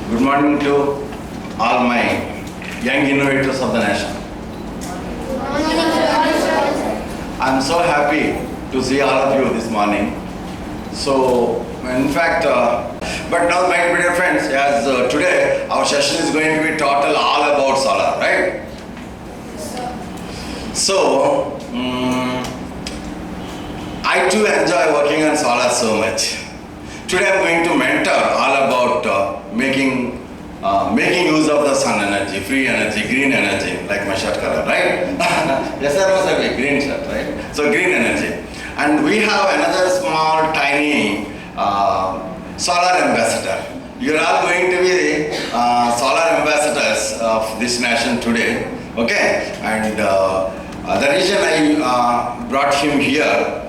Good morning to all my young innovators of the nation. I'm so happy to see all of you this morning. So, in fact, but now my dear friends, as today our session is going to be total all about solar, right? So, I too enjoy working on solar so much. Today I'm going to mentor all about making use of the sun energy, free energy, green energy, like my shirt color, right? Yes, that was a green shirt, right? So green energy. And we have another small, tiny solar ambassador. You're all going to be the solar ambassadors of this nation today, okay? And the reason I brought him here,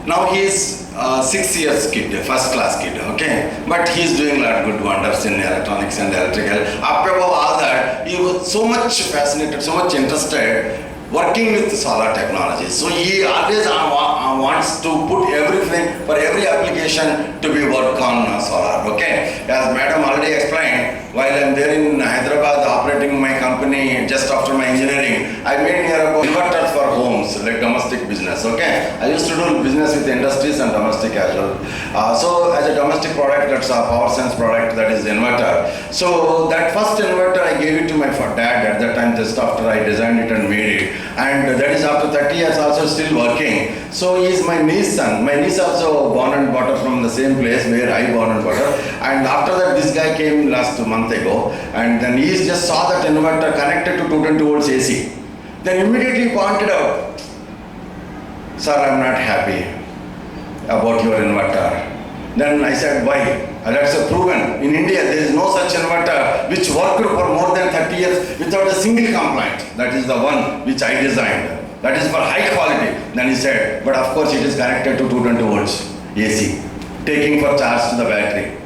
now he is 6 years kid, first class kid, okay? But he is doing a lot of good wonders in electronics and electrical. Up above all that, he was so much fascinated, so much interested working with solar technology. So he always wants to put everything, for every application to be worked on solar, okay? As madam already explained, while I'm there in Hyderabad operating my company just after my engineering, I made here about inverters for homes, like domestic business, okay? I used to do business with industries and domestic as well. So as a domestic product, that's a power sense product, that is the inverter. So that first inverter I gave it to my dad at that time, just after I designed it and made it. And that is after 30 years also still working. So he is my niece son. My niece also born and brought up from the same place where I born and brought up. And after that this guy came last month ago, and then he just saw that inverter connected to 220 volts AC. Then immediately pointed out, sir, I am not happy about your inverter. Then I said, why? That's a proven. In India, there is no such inverter which worked for more than 30 years without a single complaint. That is the one which I designed. That is for high quality. Then he said, but of course it is connected to 220 volts AC, taking for charge to the battery.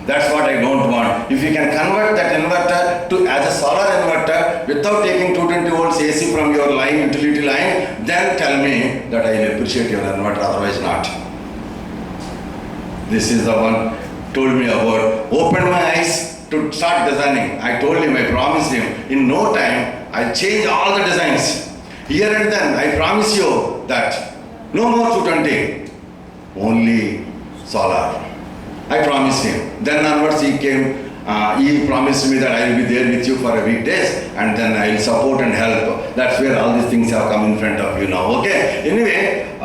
That's what I don't want. If you can convert that inverter to as a solar inverter without taking 220 volts AC from your line, utility line, then tell me that I will appreciate your inverter, otherwise not. This is the one told me about, opened my eyes to start designing. I told him, I promised him, in no time, I'll change all the designs. Here and then, I promise you that no more 220, only solar. I promised him. Then onwards he came, he promised me that I will be there with you for a weekdays, and then I will support and help. That's where all these things have come in front of you now, okay? Anyway,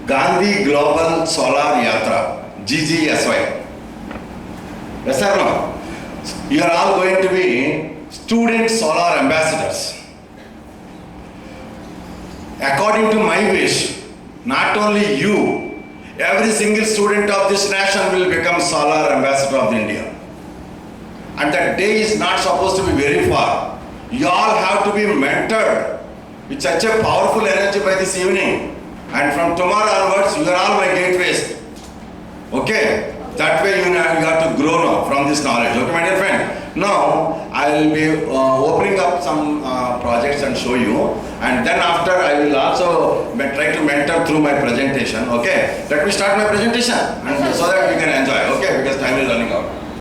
Gandhi Global Solar Yatra, GGSY. Yes or no? You are all going to be student solar ambassadors. According to my wish, not only you, every single student of this nation will become solar ambassador of India. And that day is not supposed to be very far. You all have to be mentored with such a powerful energy by this evening. And from tomorrow onwards, you are all my gateways. Okay? That way you have to grow now from this knowledge. Okay, my dear friend? Now, I will be opening up some projects and show you. And then after, I will also try to mentor through my presentation. Okay? Let me start my presentation and so that we can enjoy. Okay? Because time is running out.